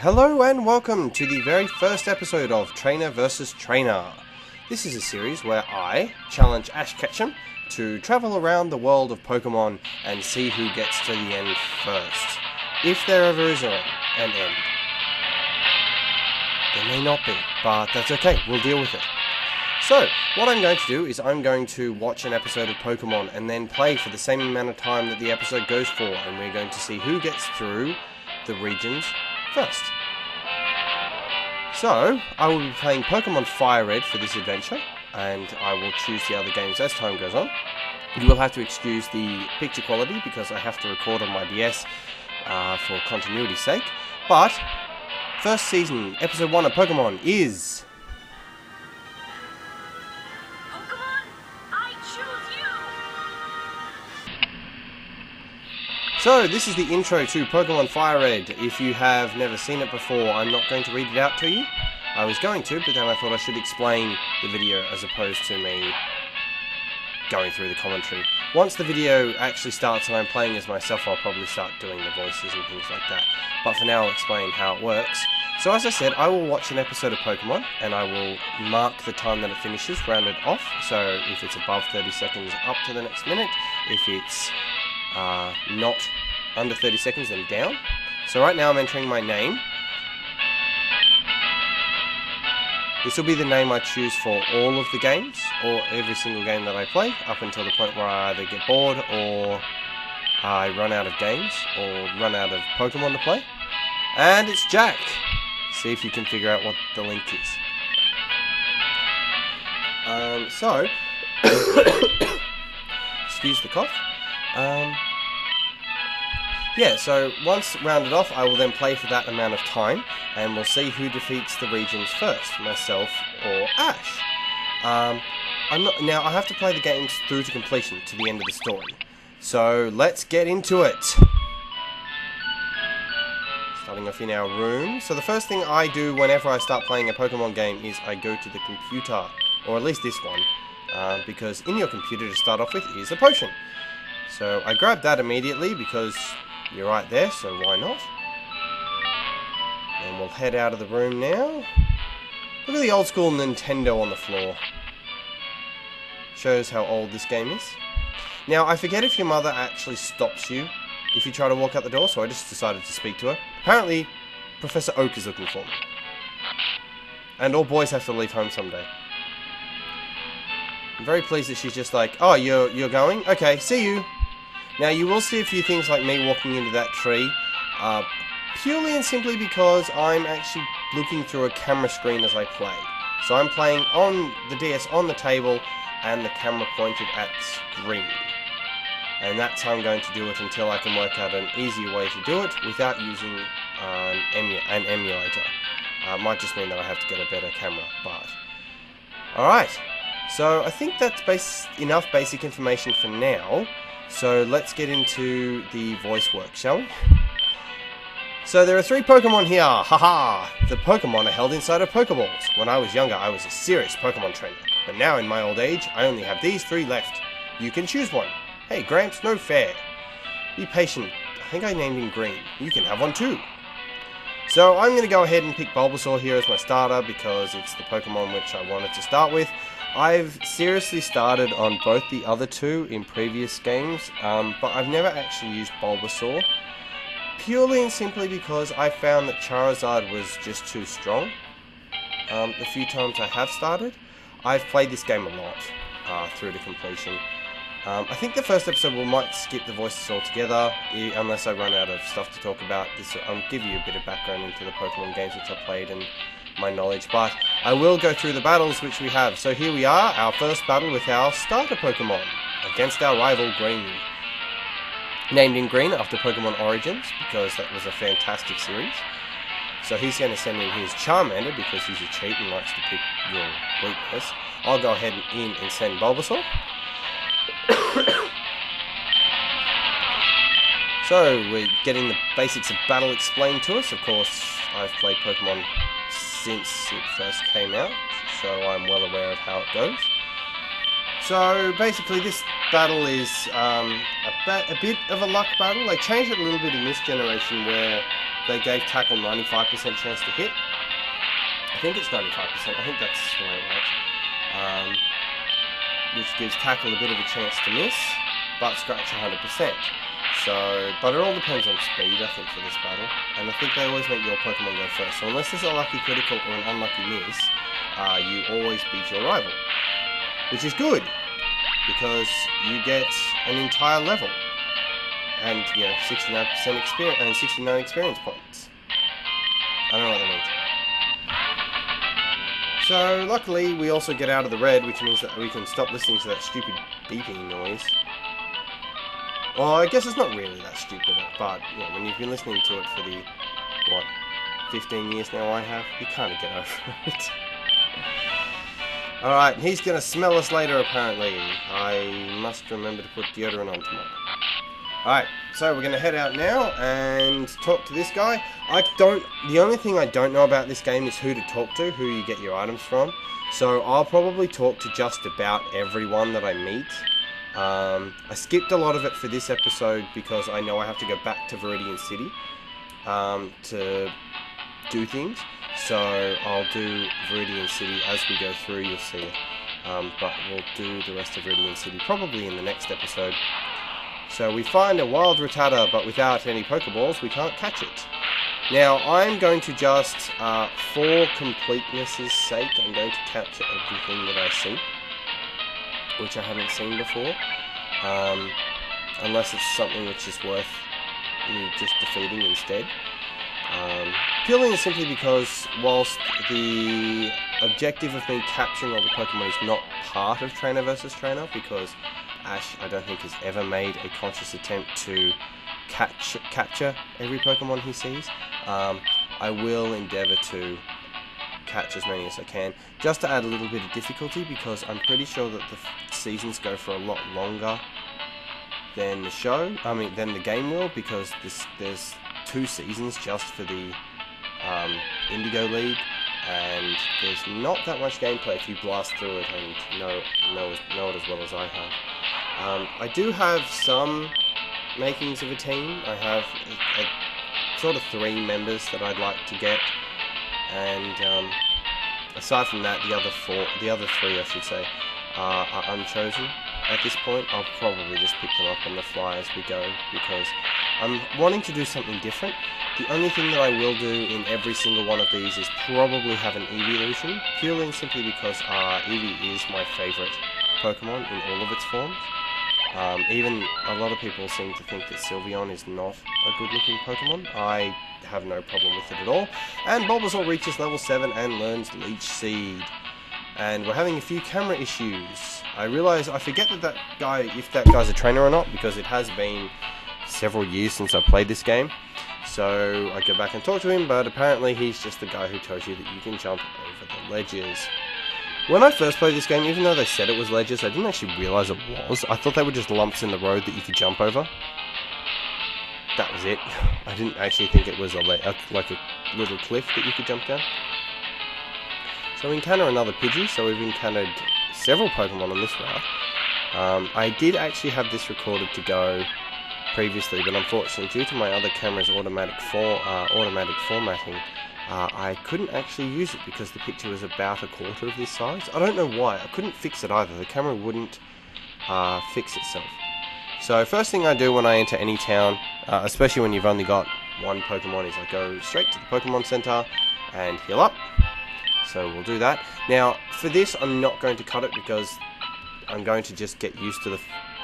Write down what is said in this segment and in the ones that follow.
Hello and welcome to the very first episode of Trainer vs. Trainer. This is a series where I challenge Ash Ketchum to travel around the world of Pokemon and see who gets to the end first. If there ever is an end. There may not be, but that's okay, we'll deal with it. So, what I'm going to do is I'm going to watch an episode of Pokemon and then play for the same amount of time that the episode goes for, and we're going to see who gets through the regions first. So, I will be playing Pokemon Firered for this adventure, and I will choose the other games as time goes on. You will have to excuse the picture quality because I have to record on my DS for continuity's sake. But, first season, episode 1 of Pokemon is... Pokemon, I choose you! So, this is the intro to Pokemon Firered. If you have never seen it before, I'm not going to read it out to you. I was going to, but then I thought I should explain the video as opposed to me going through the commentary. Once the video actually starts and I'm playing as myself, I'll probably start doing the voices and things like that. But for now, I'll explain how it works. So as I said, I will watch an episode of Pokemon, and I will mark the time that it finishes, round it off. So if it's above 30 seconds, up to the next minute. If it's not under 30 seconds, then down. So right now I'm entering my name. This will be the name I choose for all of the games, or every single game that I play, up until the point where I either get bored, or I run out of games, or run out of Pokemon to play. And it's Jack! See if you can figure out what the link is. Excuse the cough. Yeah, so once rounded off, I will then play for that amount of time, and we'll see who defeats the regions first, myself or Ash. Now, I have to play the games through to completion, to the end of the story. So, let's get into it! Starting off in our room. So the first thing I do whenever I start playing a Pokemon game is I go to the computer, or at least this one, because in your computer to start off with is a potion. So I grab that immediately because you're right there, so why not? And we'll head out of the room now. Look at the old school Nintendo on the floor. Shows how old this game is. Now, I forget if your mother actually stops you if you try to walk out the door, so I just decided to speak to her. Apparently, Professor Oak is looking for me. And all boys have to leave home someday. I'm very pleased that she's just like, oh, you're going? Okay, see you. Now, you will see a few things like me walking into that tree, purely and simply because I'm actually looking through a camera screen as I play. So I'm playing on the DS on the table, and the camera pointed at screen. And that's how I'm going to do it until I can work out an easier way to do it without using an emulator. It might just mean that I have to get a better camera, but... Alright, so I think that's enough basic information for now. So let's get into the voice work, shall we? So there are 3 Pokemon here, haha! The Pokemon are held inside of Pokeballs. When I was younger, I was a serious Pokemon trainer. But now in my old age, I only have these 3 left. You can choose one. Hey Gramps, no fair. Be patient. I think I named him Green. You can have one too. So I'm going to go ahead and pick Bulbasaur here as my starter because it's the Pokemon which I wanted to start with. I've seriously started on both the other 2 in previous games, but I've never actually used Bulbasaur. Purely and simply because I found that Charizard was just too strong. The few times I have started, I've played this game a lot through to completion. I think the first episode we might skip the voices altogether, unless I run out of stuff to talk about. I'll give you a bit of background into the Pokemon games which I've played and my knowledge, but I will go through the battles which we have. So here we are, our first battle with our starter Pokemon, against our rival Green. Named in Green after Pokemon Origins, because that was a fantastic series. So he's going to send in his Charmander, because he's a cheat and likes to pick your weakness. I'll go ahead and send Bulbasaur. So, we're getting the basics of battle explained to us. Of course, I've played Pokemon since it first came out, so I'm well aware of how it goes. So, basically, this battle is a bit of a luck battle. They changed it a little bit in this generation where they gave tackle 95% chance to hit. I think it's 95%. I think that's the way it works. Which gives tackle a bit of a chance to miss, but scratch 100%. So, but it all depends on speed, I think, for this battle. And I think they always make your Pokemon go first. So unless there's a lucky critical or an unlucky miss, you always beat your rival. Which is good, because you get an entire level. And, 69% experience and 69 experience points. I don't know what that means. So, luckily, we also get out of the red, which means that we can stop listening to that stupid beeping noise. Well, I guess it's not really that stupid, but when you've been listening to it for the, 15 years now I have, you kind of get over it. Alright, he's going to smell us later, apparently. I must remember to put deodorant on tomorrow. Alright, so we're going to head out now and talk to this guy. The only thing I don't know about this game is who to talk to, who you get your items from. So I'll probably talk to just about everyone that I meet. I skipped a lot of it for this episode because I know I have to go back to Viridian City to do things. So I'll do Viridian City as we go through, you'll see it. But we'll do the rest of Viridian City probably in the next episode. So we find a wild Rattata, but without any Pokeballs, we can't catch it. Now, I'm going to just, for completeness' sake, I'm going to capture everything that I see, which I haven't seen before, unless it's something which is worth me just defeating instead. Purely and simply because, whilst the objective of me capturing all the Pokemon is not part of Trainer vs. Trainer, because Ash, I don't think, has ever made a conscious attempt to capture every Pokemon he sees. I will endeavour to catch as many as I can, just to add a little bit of difficulty, because I'm pretty sure that the seasons go for a lot longer than the show. Than the game will, because there's 2 seasons just for the Indigo League, and there's not that much gameplay if you blast through it and know it as well as I have. I do have some makings of a team. I have sort of 3 members that I'd like to get, and aside from that, the other 3, I should say, are unchosen at this point. I'll probably just pick them up on the fly as we go, because I'm wanting to do something different. The only thing that I will do in every single one of these is probably have an evolution, purely and simply because Eevee is my favourite Pokemon in all of its forms. Even a lot of people seem to think that Sylveon is not a good looking Pokemon. I have no problem with it at all. And Bulbasaur reaches level 7 and learns Leech Seed. And we're having a few camera issues. I forget if that guy's a trainer or not, because it has been several years since I played this game. So I go back and talk to him, but apparently he's just the guy who tells you that you can jump over the ledges. When I first played this game, even though they said it was ledges, I didn't actually realise it was. I thought they were just lumps in the road that you could jump over. That was it. I didn't actually think it was like a little cliff that you could jump down. So we encounter another Pidgey, so we've encountered several Pokemon on this route. I did actually have this recorded to go previously, but unfortunately, due to my other camera's automatic formatting, I couldn't actually use it because the picture was about a quarter of this size. I don't know why. I couldn't fix it either. The camera wouldn't fix itself. So first thing I do when I enter any town, especially when you've only got one Pokemon, is I go straight to the Pokemon Center and heal up. So we'll do that. Now, for this, I'm not going to cut it because I'm going to just get used to the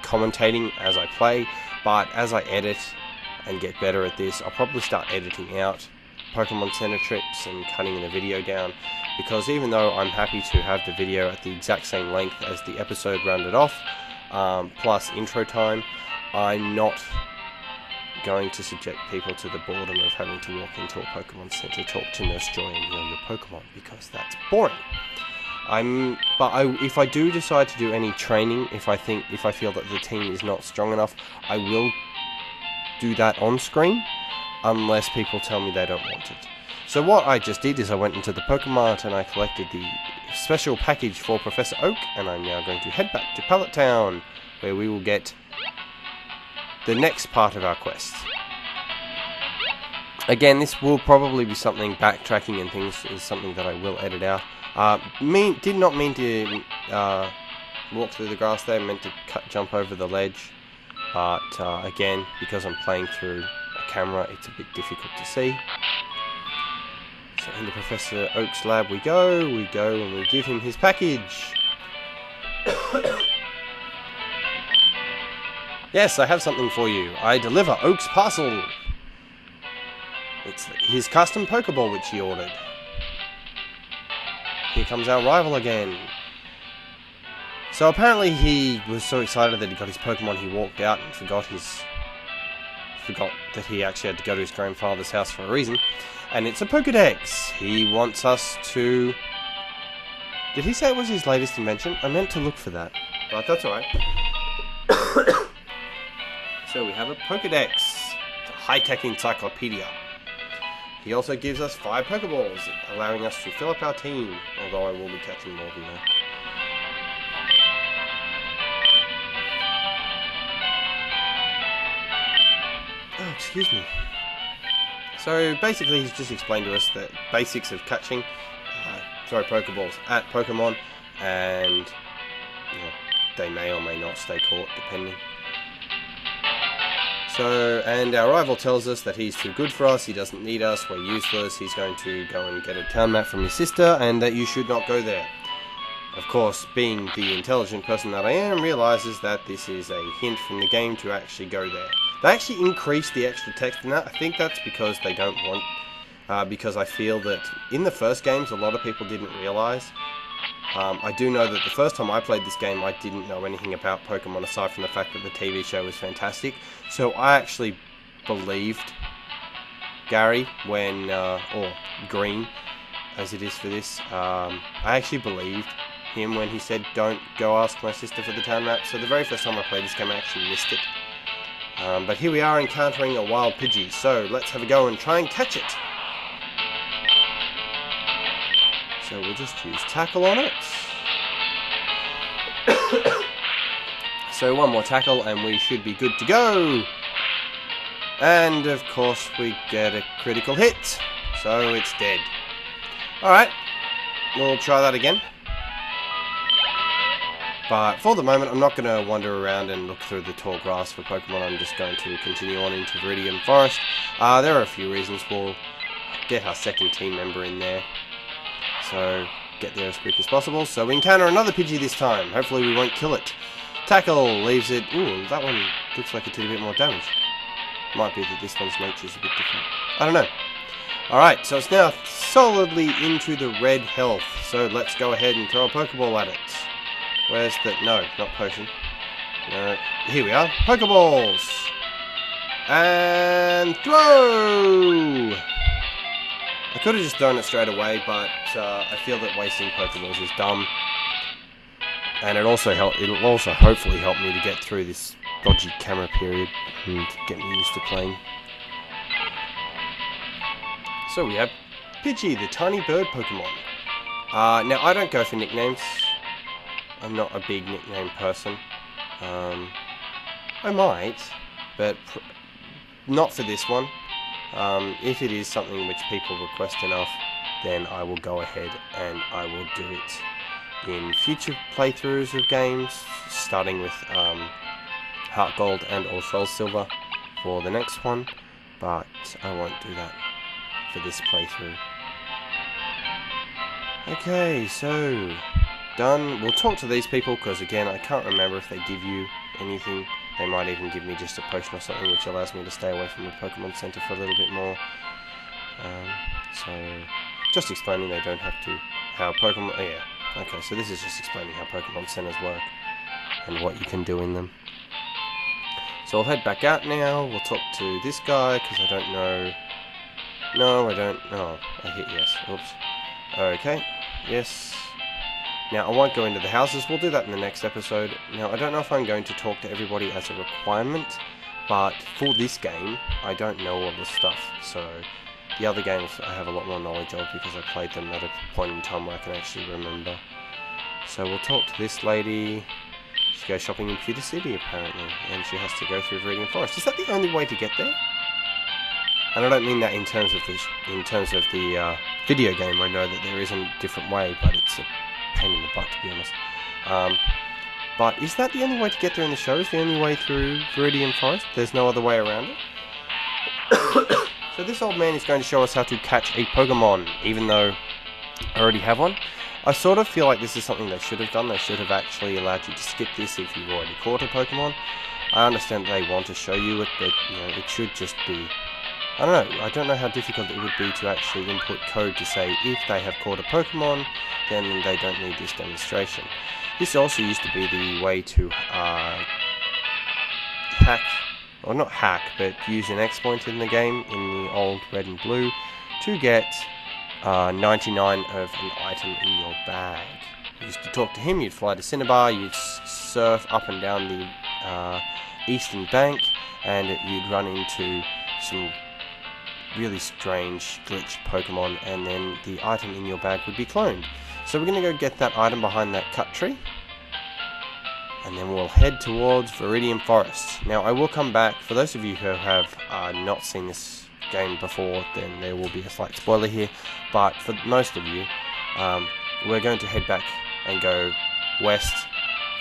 commentating as I play. But as I edit and get better at this, I'll probably start editing out Pokemon Center trips and cutting the video down, because even though I'm happy to have the video at the exact same length as the episode rounded off, plus intro time, I'm not going to subject people to the boredom of having to walk into a Pokemon Center, talk to Nurse Joy and heal your Pokemon, because that's boring. If I do decide to do any training, if I feel that the team is not strong enough, I will do that on screen, unless people tell me they don't want it. So what I just did is I went into the Pokemart and I collected the special package for Professor Oak, and I'm now going to head back to Pallet Town, where we will get the next part of our quest. Again, this will probably be something, backtracking and things is something that I will edit out. Did not mean to walk through the grass there, meant to jump over the ledge. But again, because I'm playing through a camera, it's a bit difficult to see. So into Professor Oak's lab we go and we give him his package. Yes, I have something for you. I deliver Oak's parcel. It's his custom Pokeball which he ordered. Here comes our rival again. So apparently he was so excited that he got his Pokemon he walked out and forgot that he actually had to go to his grandfather's house for a reason. And it's a Pokedex. He wants us to... Did he say it was his latest invention? I meant to look for that. But that's alright. So we have a Pokedex. It's a high-tech encyclopedia. He also gives us 5 Pokeballs, allowing us to fill up our team. Although I will be catching more than that. Oh, excuse me. So basically he's just explained to us the basics of catching, throw Pokeballs at Pokemon, and they may or may not stay caught, depending. So, and our rival tells us that he's too good for us, he doesn't need us, we're useless, he's going to go and get a town map from his sister, and that you should not go there. Of course, being the intelligent person that I am, realizes that this is a hint from the game to actually go there. They actually increased the extra text in that. I think that's because they don't want... because I feel that in the first games, a lot of people didn't realize. I do know that the first time I played this game, I didn't know anything about Pokemon aside from the fact that the TV show was fantastic. So I actually believed Gary when... or Green, as it is for this. I actually believed him when he said, don't go ask my sister for the town map. So the very first time I played this game, I actually missed it. But here we are encountering a wild Pidgey, so let's have a go and try and catch it. So we'll just use Tackle on it. So one more Tackle and we should be good to go. And of course we get a critical hit, so it's dead. Alright, we'll try that again. But for the moment, I'm not going to wander around and look through the tall grass for Pokemon. I'm just going to continue on into Viridian Forest. There are a few reasons. We'll get our second team member in there. So, get there as quick as possible. So we encounter another Pidgey this time. Hopefully we won't kill it. Tackle leaves it... Ooh, that one looks like it did a bit more damage. Might be that this one's nature is a bit different. I don't know. Alright, so it's now solidly into the red health. So let's go ahead and throw a Pokeball at it. Where's the... No, not potion. No. Here we are. Pokeballs! And throw! I could have just thrown it straight away, but I feel that wasting Pokeballs is dumb. And it'll also hopefully help me to get through this dodgy camera period and get me used to playing. So we have Pidgey, the tiny bird Pokemon. Now I don't go for nicknames. I'm not a big nickname person. I might, but not for this one. If it is something which people request enough, then I will go ahead and I will do it in future playthroughs of games, starting with Heart Gold and or Soul Silver for the next one, but I won't do that for this playthrough. Okay, so... done. We'll talk to these people because again I can't remember if they give you anything. They might even give me just a potion or something which allows me to stay away from the Pokemon Center for a little bit more. So just explaining they don't have to how Pokemon... Oh, yeah. Okay, so this is just explaining how Pokemon Centers work and what you can do in them. So I'll head back out now. We'll talk to this guy because I don't know... No, I don't... Oh, I hit yes. Oops. Okay. Yes. Now, I won't go into the houses, we'll do that in the next episode. Now, I don't know if I'm going to talk to everybody as a requirement, but for this game, I don't know all the stuff, so the other games I have a lot more knowledge of because I played them at a point in time where I can actually remember. So we'll talk to this lady. She goes shopping in Pewter City, apparently, and she has to go through Viridian Forest. Is that the only way to get there? And I don't mean that in terms of the video game. I know that there is a different way, but it's a pain in the butt, to be honest. But is that the only way to get there in the show? Is the only way through Viridian Forest? There's no other way around it? So this old man is going to show us how to catch a Pokemon, even though I already have one. I sort of feel like this is something they should have done. They should have actually allowed you to skip this if you've already caught a Pokemon. I understand they want to show you it, but it should just be... I don't know. I don't know how difficult it would be to actually input code to say if they have caught a Pokemon, then they don't need this demonstration. This also used to be the way to hack, or not hack, but use an exploit in the game, in the old Red and Blue, to get 99 of an item in your bag. You used to talk to him, you'd fly to Cinnabar, you'd surf up and down the eastern bank, and you'd run into some really strange glitched Pokemon, and then the item in your bag would be cloned. So we're going to go get that item behind that cut tree, and then we'll head towards Viridian Forest. Now I will come back, for those of you who have not seen this game before, then there will be a slight spoiler here, but for most of you, we're going to head back and go west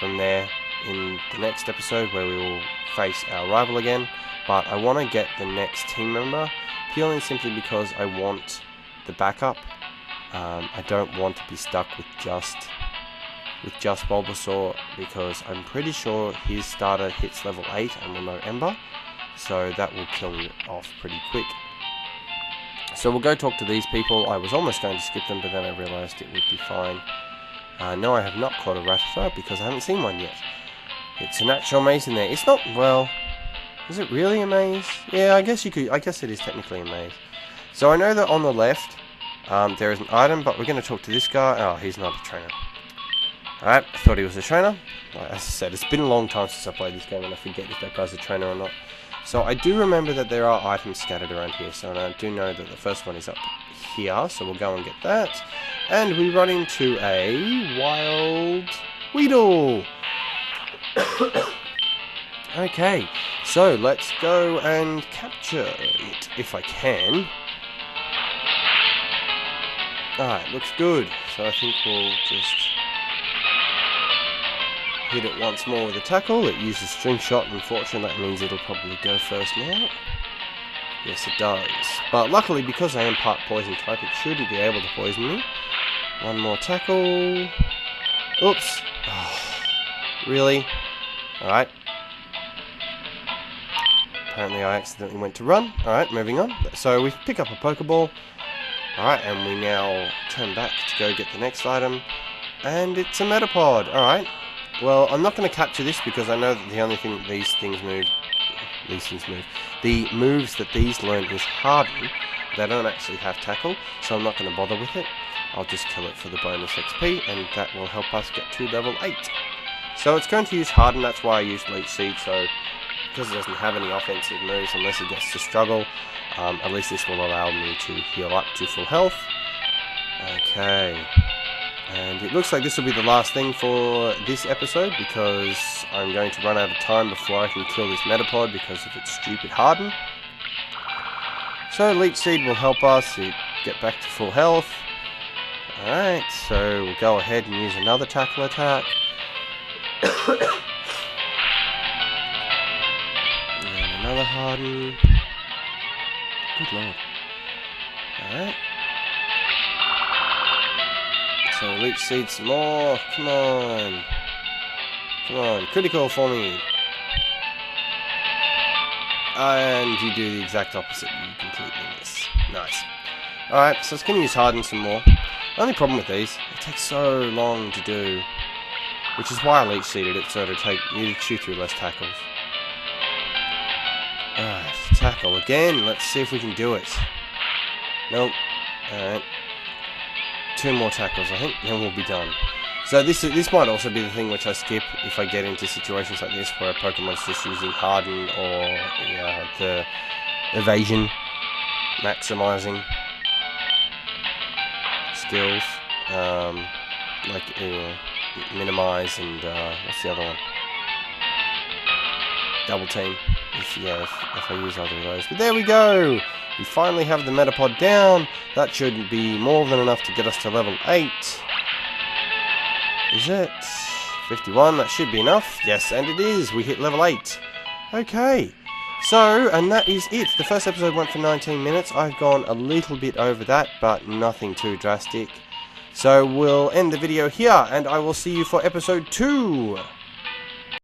from there in the next episode, where we will face our rival again. But I want to get the next team member, purely and simply because I want the backup. I don't want to be stuck with just Bulbasaur, because I'm pretty sure his starter hits level 8 and will know Ember, so that will kill me off pretty quick. So we'll go talk to these people. I was almost going to skip them, but then I realised it would be fine. No, I have not caught a Rattata because I haven't seen one yet. It's an actual maze in there. It's not, well, is it really a maze? Yeah, I guess it is technically a maze. So I know that on the left, there is an item, but we're going to talk to this guy. Oh, he's not a trainer. Alright, I thought he was a trainer. Like, as I said, it's been a long time since I played this game, and I forget if that guy's a trainer or not. So I do remember that there are items scattered around here, so I do know that the first one is up here, so we'll go and get that. And we run into a wild Weedle! Okay, so let's go and capture it, if I can. Alright, looks good. So I think we'll just hit it once more with a tackle. It uses string shot, unfortunately that means it'll probably go first now. Yes, it does. But luckily, because I am part poison type, it shouldn't be able to poison me. One more tackle. Oops. Oh, really? Alright. Apparently I accidentally went to run. Alright, moving on. So we pick up a Pokeball. Alright, and we now turn back to go get the next item. And it's a Metapod. Alright. Well, I'm not going to capture this because I know that the only thing that these things move... The moves that these learn is Harden. They don't actually have Tackle, so I'm not going to bother with it. I'll just kill it for the bonus XP, and that will help us get to level 8. So it's going to use Harden, that's why I used Leech Seed, so because it doesn't have any offensive moves unless it gets to struggle, at least this will allow me to heal up to full health. Okay. And it looks like this will be the last thing for this episode, because I'm going to run out of time before I can kill this Metapod because of its stupid Harden. So Leech Seed will help us to get back to full health. Alright, so we'll go ahead and use another tackle attack. And another Harden. Good lord. Alright. So Leech Seed some more. Come on. Come on. Critical for me. And you do the exact opposite. You completely miss. Nice. Alright, so it's going to use Harden some more. The only problem with these, it takes so long to do. Which is why I Leech Seeded it, so you chew through less tackles. Alright, tackle again. Let's see if we can do it. Nope. Alright. 2 more tackles, I think, then we'll be done. So this might also be the thing which I skip if I get into situations like this where a Pokemon's just using Harden or the evasion, maximizing skills, like minimize and what's the other one? Double team. if I use either of those. But there we go! We finally have the Metapod down. That should be more than enough to get us to level 8. Is it? 51, that should be enough. Yes, and it is. We hit level 8. Okay. So, and that is it. The first episode went for 19 minutes. I've gone a little bit over that, but nothing too drastic. So we'll end the video here, and I will see you for episode 2.